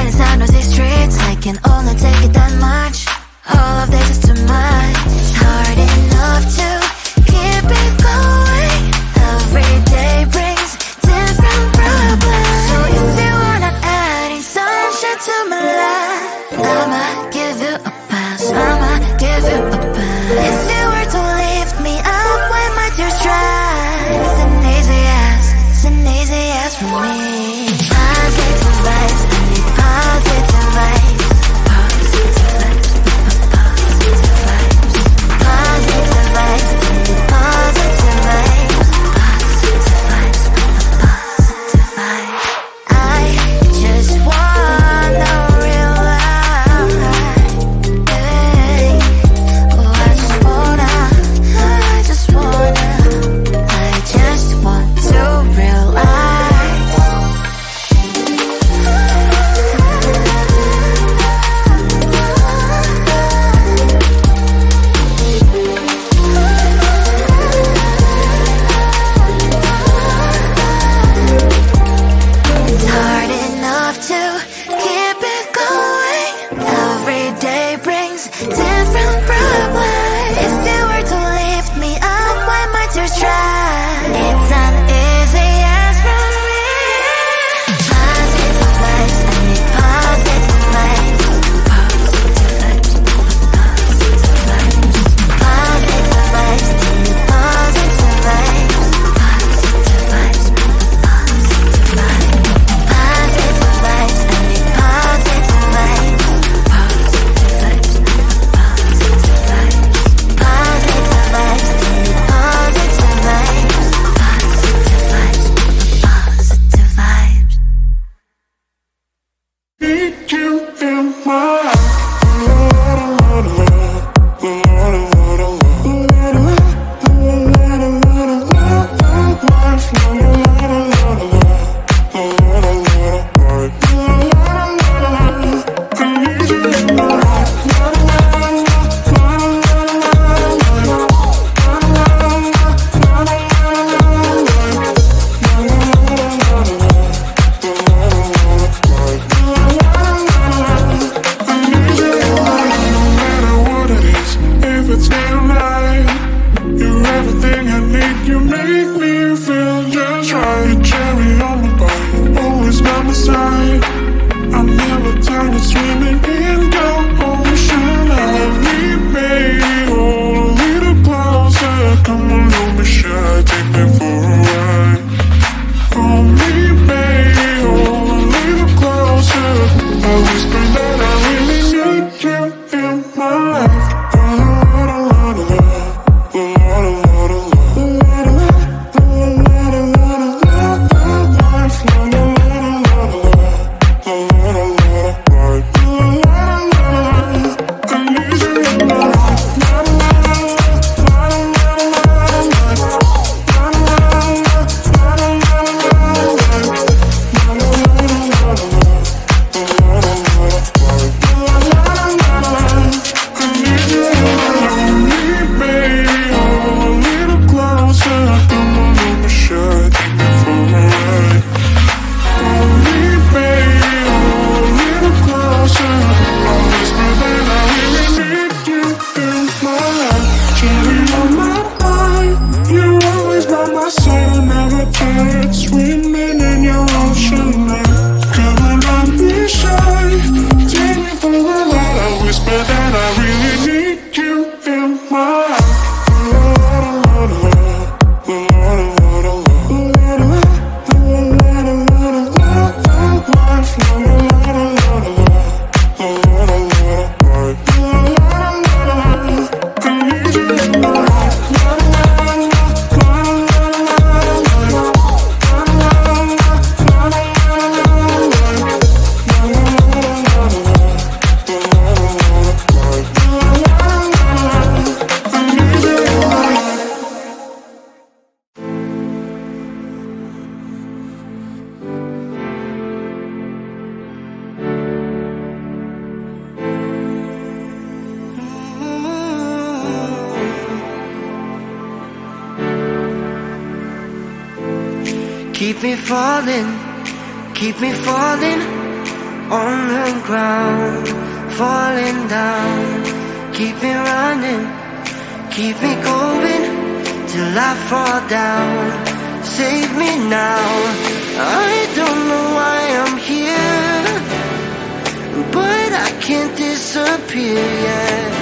it's on those streets, I can only take it that much. All of this is too much. It's hard enough to keep it going. Every day brings different problems. So if you wanna add sunshine to my life, I'ma give you a pass, I'ma give you a pass. If you were to lift me up when my tears dry, it's an easy yes, it's an easy yes for me. Positive vibes, I need positive vibes. Positive vibes, positive vibes. Positive vibes, I need positive vibes. Positive vibes, positive vibes. I just wanna realize, hey, oh, I just wanna to realize. It's hard enough to keep it going. Every day brings different problems. If you were to lift me up when my tears dry, it's an easy yes from me. Positive vibes, I need positive vibes. Positive vibes, positive vibes. Positive vibes, I need positive vibes. Positive vibes, positive vibes. Positive vibes, I need positive vibes. Positive vibes, positive vibes. Positive vibes, I need positive vibes. Positive vibes, positive vibes. Need you in my life. Keep me falling, on the ground, falling down. Keep me running, keep me going till I fall down. Save me now. I don't know why I'm here, but I can't disappear yet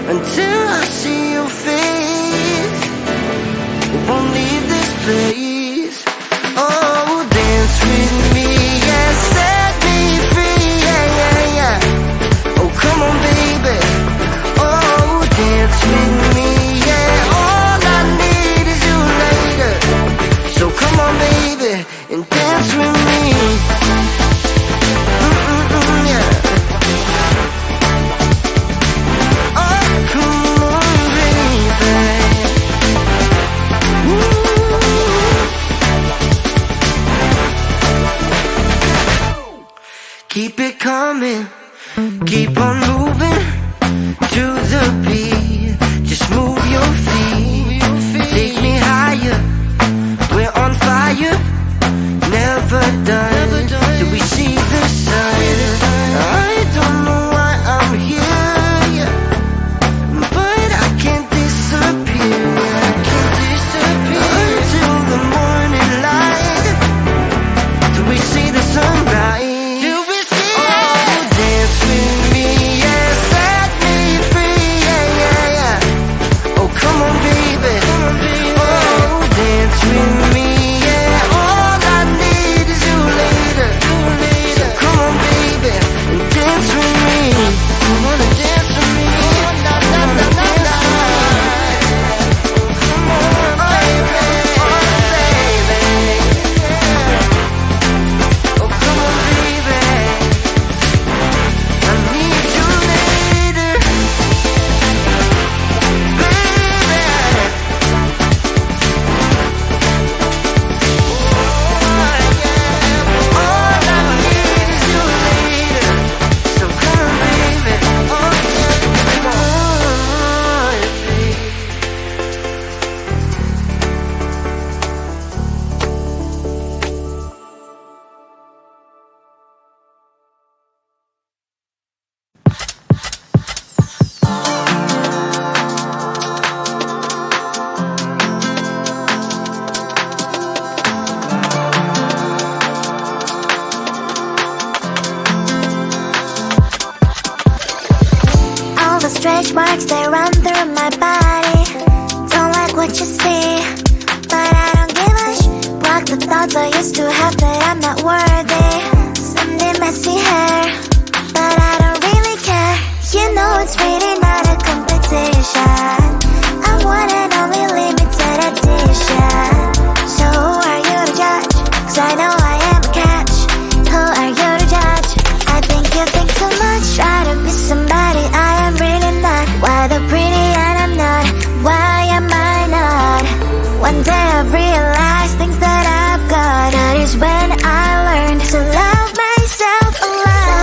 until I see your face. Won't leave this place. Oh, dance with me, yeah, set me free, yeah, yeah, yeah. Oh, come on, baby. Oh, dance with me, yeah. All I need is you later. So come on, baby, and dance with me. Yeah. Oh, come on, baby. Keep it coming, keep on moving to the beat. Just move your feet, take me higher. We're on fire, never done till we see the sun. I don't know why I'm here, but I can't disappear. I can't disappear until the morning light, till we see the sunrise. Stretch marks, they run through my body. Don't like what you see, but I don't give a block the thoughts I used to have that I'm not worthy. Sunday messy hair, but I don't really care. You know it's really not a competition. I want an only limited edition. So who are you to judge? 'Cause I know I am a catch. Who are you to judge? I think you think too much. Try to be somebody I am really not. Why the pretty and I'm not? Why am I not? One day I've realized things that I've got. That is when I learned to love myself alive.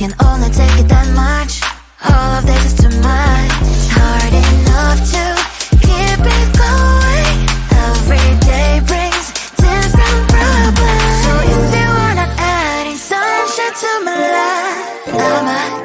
can only take it that much. All of this is too much. It's hard enough to keep it going. Every day brings different problems. So if you wanna add sunshine to my life, I'ma